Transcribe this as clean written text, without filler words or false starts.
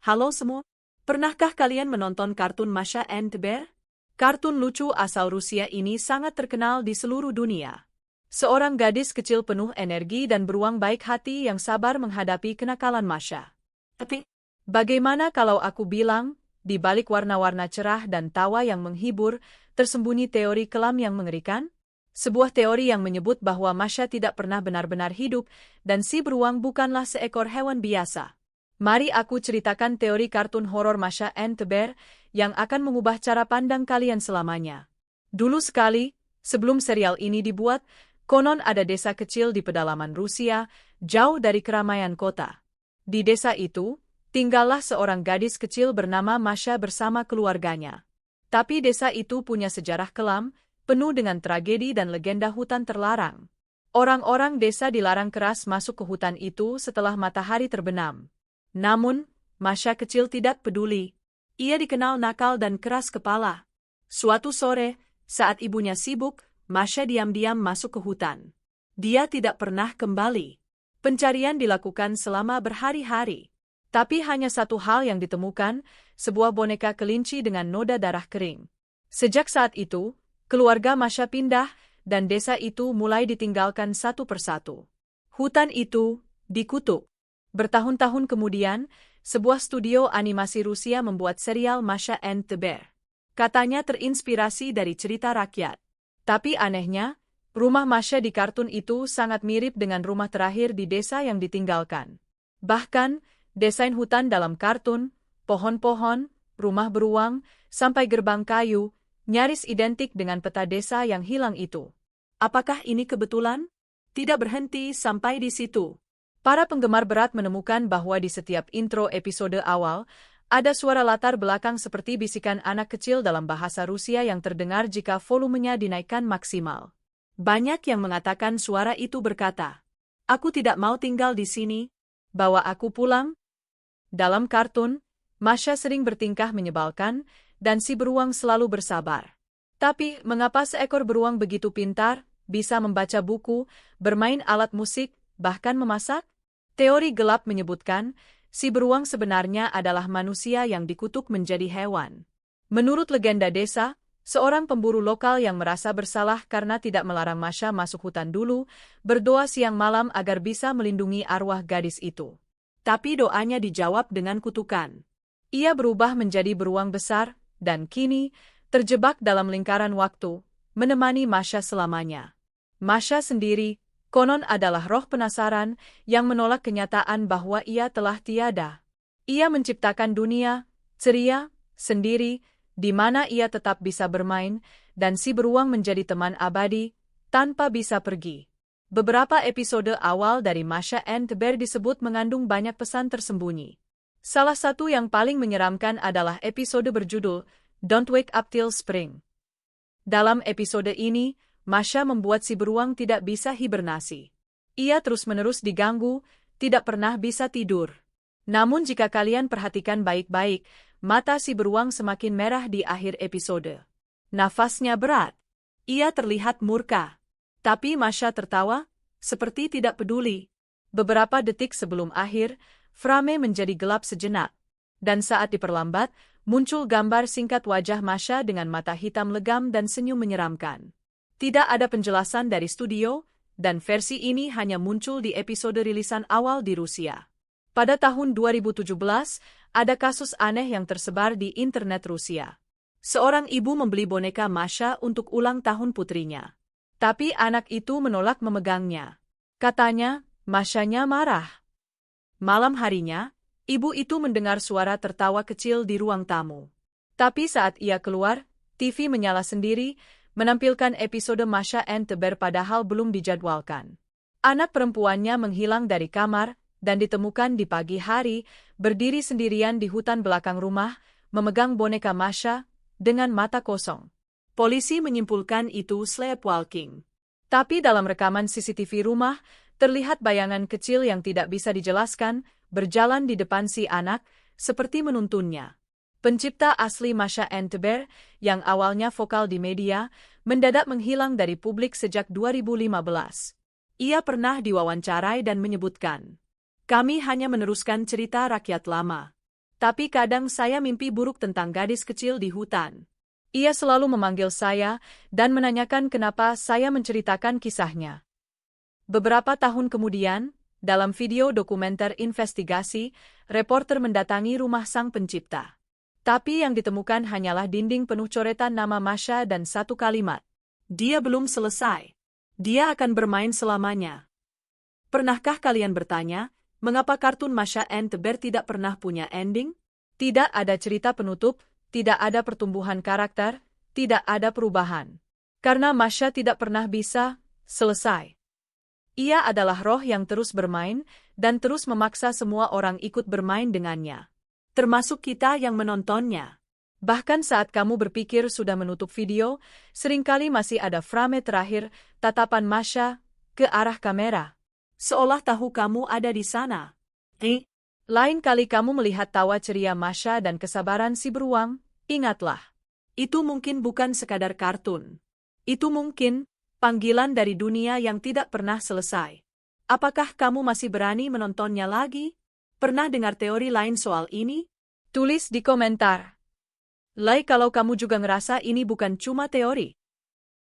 Halo semua, pernahkah kalian menonton kartun Masha and the Bear? Kartun lucu asal Rusia ini sangat terkenal di seluruh dunia. Seorang gadis kecil penuh energi dan beruang baik hati yang sabar menghadapi kenakalan Masha. Tapi, bagaimana kalau aku bilang, di balik warna-warna cerah dan tawa yang menghibur, tersembunyi teori kelam yang mengerikan? Sebuah teori yang menyebut bahwa Masha tidak pernah benar-benar hidup dan si beruang bukanlah seekor hewan biasa. Mari aku ceritakan teori kartun horor Masha and the Bear yang akan mengubah cara pandang kalian selamanya. Dulu sekali, sebelum serial ini dibuat, konon ada desa kecil di pedalaman Rusia, jauh dari keramaian kota. Di desa itu, tinggallah seorang gadis kecil bernama Masha bersama keluarganya. Tapi desa itu punya sejarah kelam, penuh dengan tragedi dan legenda hutan terlarang. Orang-orang desa dilarang keras masuk ke hutan itu setelah matahari terbenam. Namun, Masha kecil tidak peduli. Ia dikenal nakal dan keras kepala. Suatu sore, saat ibunya sibuk, Masha diam-diam masuk ke hutan. Dia tidak pernah kembali. Pencarian dilakukan selama berhari-hari. Tapi hanya satu hal yang ditemukan, sebuah boneka kelinci dengan noda darah kering. Sejak saat itu, keluarga Masha pindah, dan desa itu mulai ditinggalkan satu persatu. Hutan itu dikutuk. Bertahun-tahun kemudian, sebuah studio animasi Rusia membuat serial Masha and the Bear. Katanya terinspirasi dari cerita rakyat. Tapi anehnya, rumah Masha di kartun itu sangat mirip dengan rumah terakhir di desa yang ditinggalkan. Bahkan, desain hutan dalam kartun, pohon-pohon, rumah beruang, sampai gerbang kayu, nyaris identik dengan peta desa yang hilang itu. Apakah ini kebetulan? Tidak berhenti sampai di situ. Para penggemar berat menemukan bahwa di setiap intro episode awal, ada suara latar belakang seperti bisikan anak kecil dalam bahasa Rusia yang terdengar jika volumenya dinaikkan maksimal. Banyak yang mengatakan suara itu berkata, "Aku tidak mau tinggal di sini, bawa aku pulang." Dalam kartun, Masha sering bertingkah menyebalkan, dan si beruang selalu bersabar. Tapi, mengapa seekor beruang begitu pintar, bisa membaca buku, bermain alat musik, bahkan memasak? Teori gelap menyebutkan, si beruang sebenarnya adalah manusia yang dikutuk menjadi hewan. Menurut legenda desa, seorang pemburu lokal yang merasa bersalah karena tidak melarang Masha masuk hutan dulu, berdoa siang malam agar bisa melindungi arwah gadis itu. Tapi doanya dijawab dengan kutukan. Ia berubah menjadi beruang besar, dan kini, terjebak dalam lingkaran waktu, menemani Masha selamanya. Masha sendiri, konon adalah roh penasaran yang menolak kenyataan bahwa ia telah tiada. Ia menciptakan dunia, ceria, sendiri, di mana ia tetap bisa bermain, dan si beruang menjadi teman abadi, tanpa bisa pergi. Beberapa episode awal dari Masha and the Bear disebut mengandung banyak pesan tersembunyi. Salah satu yang paling menyeramkan adalah episode berjudul Don't Wake Up Till Spring. Dalam episode ini, Masha membuat si beruang tidak bisa hibernasi. Ia terus-menerus diganggu, tidak pernah bisa tidur. Namun jika kalian perhatikan baik-baik, mata si beruang semakin merah di akhir episode. Nafasnya berat. Ia terlihat murka. Tapi Masha tertawa, seperti tidak peduli. Beberapa detik sebelum akhir, frame menjadi gelap sejenak. Dan saat diperlambat, muncul gambar singkat wajah Masha dengan mata hitam legam dan senyum menyeramkan. Tidak ada penjelasan dari studio, dan versi ini hanya muncul di episode rilisan awal di Rusia. Pada tahun 2017, ada kasus aneh yang tersebar di internet Rusia. Seorang ibu membeli boneka Masha untuk ulang tahun putrinya. Tapi anak itu menolak memegangnya. Katanya, Masha-nya marah. Malam harinya, ibu itu mendengar suara tertawa kecil di ruang tamu. Tapi saat ia keluar, TV menyala sendiri, menampilkan episode Masha and the Bear padahal belum dijadwalkan. Anak perempuannya menghilang dari kamar, dan ditemukan di pagi hari, berdiri sendirian di hutan belakang rumah, memegang boneka Masha, dengan mata kosong. Polisi menyimpulkan itu sleepwalking. Tapi dalam rekaman CCTV rumah, terlihat bayangan kecil yang tidak bisa dijelaskan, berjalan di depan si anak, seperti menuntunnya. Pencipta asli Masha and the Bear, yang awalnya vokal di media, mendadak menghilang dari publik sejak 2015. Ia pernah diwawancarai dan menyebutkan, "Kami hanya meneruskan cerita rakyat lama. Tapi kadang saya mimpi buruk tentang gadis kecil di hutan. Ia selalu memanggil saya dan menanyakan kenapa saya menceritakan kisahnya. Beberapa tahun kemudian, dalam video dokumenter investigasi, reporter mendatangi rumah sang pencipta. Tapi yang ditemukan hanyalah dinding penuh coretan nama Masha dan satu kalimat. Dia belum selesai. Dia akan bermain selamanya. Pernahkah kalian bertanya, mengapa kartun Masha and the Bear tidak pernah punya ending? Tidak ada cerita penutup, tidak ada pertumbuhan karakter, tidak ada perubahan. Karena Masha tidak pernah bisa selesai. Ia adalah roh yang terus bermain dan terus memaksa semua orang ikut bermain dengannya. Termasuk kita yang menontonnya. Bahkan saat kamu berpikir sudah menutup video, seringkali masih ada frame terakhir, tatapan Masha ke arah kamera. Seolah tahu kamu ada di sana. Lain kali kamu melihat tawa ceria Masha dan kesabaran si beruang, ingatlah. Itu mungkin bukan sekadar kartun. Itu mungkin panggilan dari dunia yang tidak pernah selesai. Apakah kamu masih berani menontonnya lagi? Pernah dengar teori lain soal ini? Tulis di komentar. Like kalau kamu juga ngerasa ini bukan cuma teori.